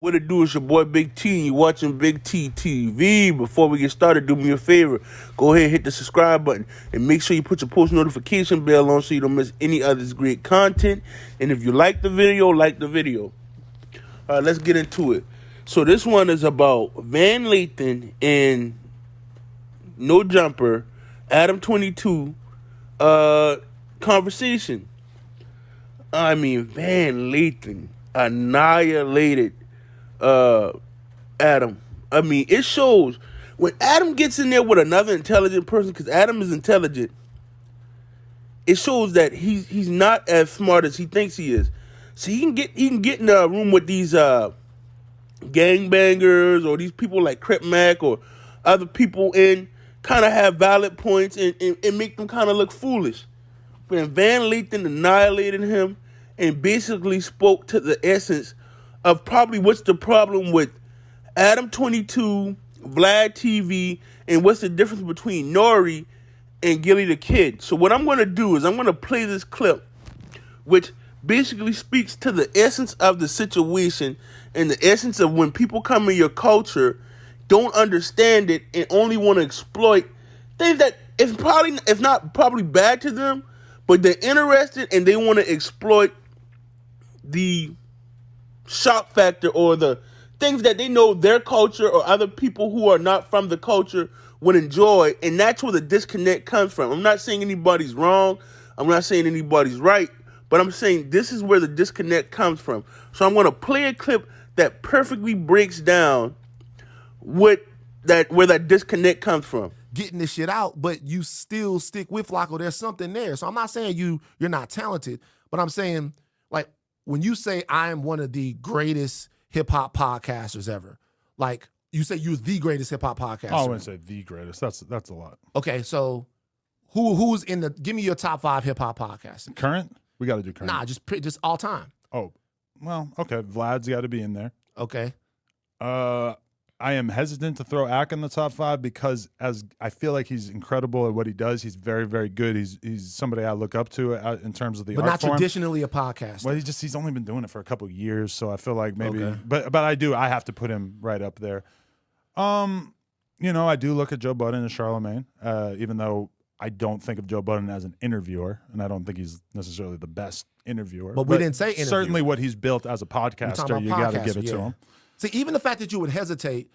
What it do is your boy Big T. You watching Big T TV. Before we get started, do me a favor. Go ahead and hit the subscribe button. And make sure you put your post notification bell on so you don't miss any other great content. And if you like the video, like the video. All right, let's get into it. So this one is about Van Lathan and No Jumper, Adam22 conversation. I mean, Van Lathan annihilated Adam. I mean, it shows when Adam gets in there with another intelligent person, because Adam is intelligent. It shows that he's not as smart as he thinks he is. So he can get in a room with these gangbangers or these people like Crip Mac or other people and kind of have valid points and make them kind of look foolish. But Van Lathan annihilated him and basically spoke to the essence of probably what's the problem with Adam22, Vlad TV, and what's the difference between Nori and Gilly the Kid. So what I'm going to do is I'm going to play this clip, which basically speaks to the essence of the situation and the essence of when people come in your culture, don't understand it, and only want to exploit things that if not probably bad to them, but they're interested and they want to exploit the shock factor or the things that they know their culture or other people who are not from the culture would enjoy, and that's where the disconnect comes from. I'm not saying anybody's wrong. I'm not saying anybody's right, but I'm saying this is where the disconnect comes from. So I'm going to play a clip that perfectly breaks down where that disconnect comes from. Getting this shit out, but you still stick with Flacco. There's something there. So I'm not saying you're not talented, but I'm saying, like, when you say I am one of the greatest hip hop podcasters ever, like you say you're the greatest hip hop podcaster. I wouldn't say the greatest. That's a lot. Okay, so who's in the? Give me your top 5 hip hop podcasters. Current? We got to do current. Nah, just all time. Oh, well, okay. Vlad's got to be in there. Okay. I am hesitant to throw Ack in the top 5 because as I feel like he's incredible at what he does. He's very, very good. He's somebody I look up to in terms of the art But not form. traditionally a podcast. Well, he's only been doing it for a couple of years, so I feel like maybe. Okay. But I have to put him right up there. I do look at Joe Budden and Charlemagne, even though I don't think of Joe Budden as an interviewer, and I don't think he's necessarily the best interviewer. But we didn't say interviewer. Certainly what he's built as a podcaster, you got to give it to him. See, even the fact that you would hesitate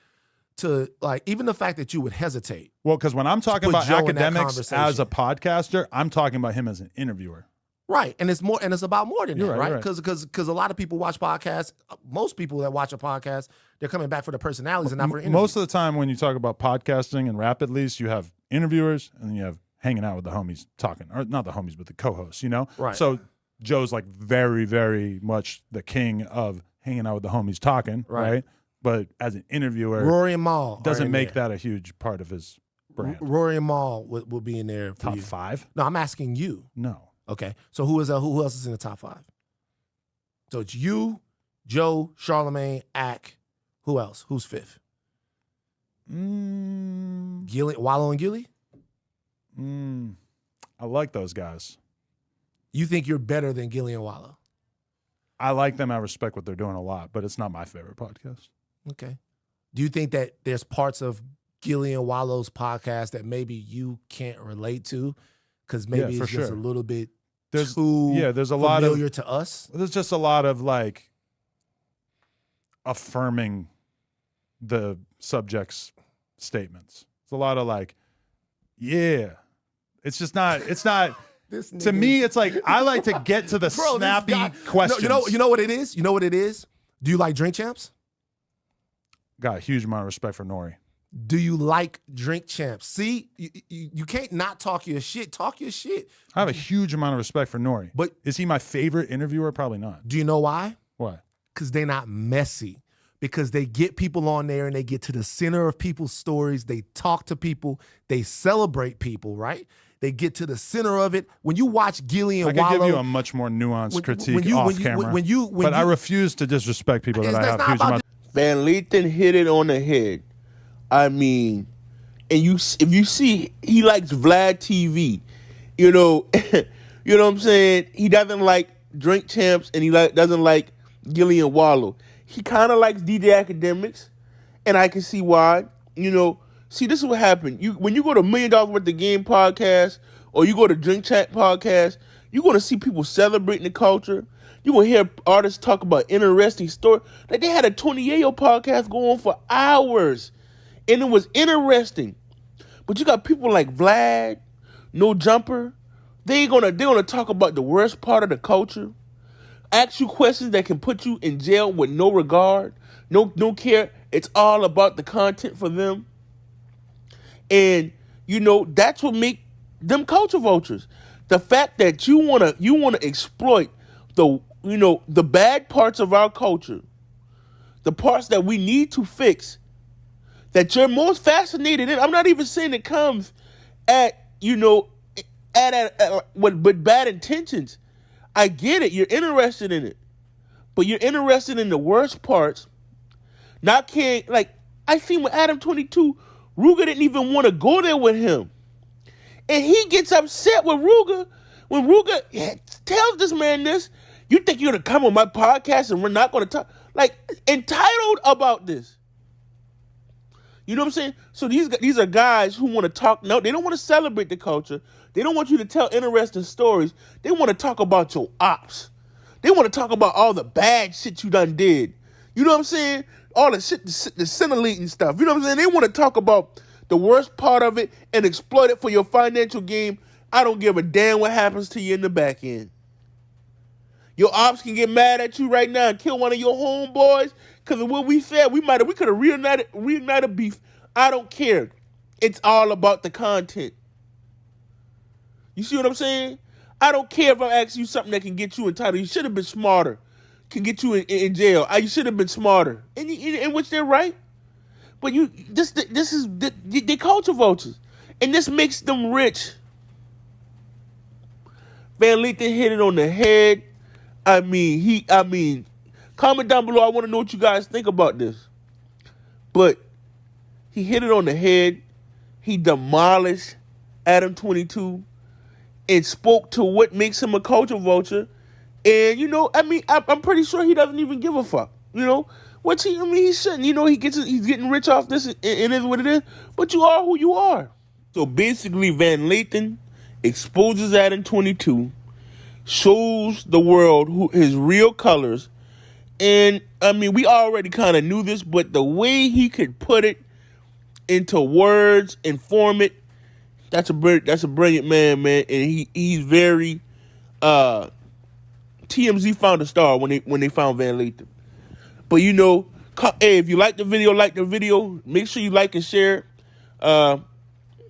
to, Well, because when I'm talking about Joe in that academics as a podcaster, I'm talking about him as an interviewer. Right, and it's about more than that, You're right? right. Because a lot of people watch podcasts. Most people that watch a podcast, they're coming back for the personalities and not for interviews. Most of the time when you talk about podcasting and rap, at least, you have interviewers and then you have hanging out with the homies talking, or not the homies, but the co-hosts, Right. So Joe's like very, very much the king of hanging out with the homies talking, right? But as an interviewer, Rory and Mal doesn't make that a huge part of his brand. Rory and Mal will be in there for Top you. 5? No, I'm asking you. No. Okay, so who else is in the top 5? So it's you, Joe, Charlemagne, Ack. Who else? Who's 5th? Gilly, Wallow and Gilly? I like those guys. You think you're better than Gilly and Wallow? I like them. I respect what they're doing a lot, but it's not my favorite podcast. Okay. Do you think that there's parts of Gilly and Wallow's podcast that maybe you can't relate to because maybe it's just a little bit there's a lot familiar to us? There's just a lot of like affirming the subject's statements. It's a lot of like, yeah. It's just not. It's not. To me, it's like I like to get to the snappy questions. No, you know what it is. You know what it is. Do you like Drink Champs? Got a huge amount of respect for Nori. Do you like Drink Champs? See, you can't not talk your shit. Talk your shit. I have a huge amount of respect for Nori. But is he my favorite interviewer? Probably not. Do you know why? Why? Because they're not messy. Because they get people on there and they get to the center of people's stories. They talk to people. They celebrate people, right? They get to the center of it. When you watch Gilly and Wallow, I could give you a much more nuanced critique off camera. But I refuse to disrespect people that I have huge amounts. Van Lathan hit it on the head. I mean, and if you see, he likes Vlad TV. You know what I'm saying? He doesn't like Drink Champs, and he doesn't like Gilly and Wallow. he kind of likes DJ Academics, and I can see why. See, this is what happened. When you go to $1 Million Worth of Game podcast, or you go to Drink Chat podcast, you're going to see people celebrating the culture. You're going to hear artists talk about interesting stories. Like, they had a 28-year podcast go on for hours, and it was interesting. But you got people like Vlad, No Jumper. They're gonna talk about the worst part of the culture, ask you questions that can put you in jail with no regard, no care. It's all about the content for them. And that's what make them culture vultures. The fact that you wanna exploit the bad parts of our culture, the parts that we need to fix, that you're most fascinated in. I'm not even saying it comes with bad intentions. I get it. You're interested in it, but you're interested in the worst parts. Not caring. Like, I seen with Adam22, Ruger didn't even want to go there with him, and he gets upset with Ruger when Ruger tells this man this. You think you're gonna come on my podcast and we're not gonna talk? Like, entitled about this. You know what I'm saying? So these are guys who want to talk. No, they don't want to celebrate the culture. They don't want you to tell interesting stories. They want to talk about your ops. They want to talk about all the bad shit you done did. You know what I'm saying? All the shit, the Cinelite stuff. You know what I'm saying? They want to talk about the worst part of it and exploit it for your financial gain. I don't give a damn what happens to you in the back end. Your ops can get mad at you right now and kill one of your homeboys because of what we said. We could have reignited beef. I don't care. It's all about the content. You see what I'm saying? I don't care if I ask you something that can get you entitled. You should have been smarter. Can get you in jail. You should have been smarter. In which they're right. But they culture vultures. And this makes them rich. Van Lathan hit it on the head. Comment down below. I want to know what you guys think about this. But he hit it on the head. He demolished Adam22 and spoke to what makes him a culture vulture. And, I'm pretty sure he doesn't even give a fuck. He shouldn't. He's getting rich off this. It is what it is. But you are who you are. So basically, Van Lathan exposes Adam22, shows the world his real colors. And, we already kind of knew this, but the way he could put it into words and form it, that's a brilliant man. And he's very TMZ found a star when they found Van Lathan. But hey, if you like the video, make sure you like and share.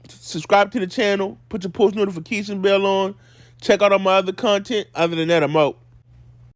Subscribe to the channel, put your post notification bell on, check out all my other content. Other than that, I'm out.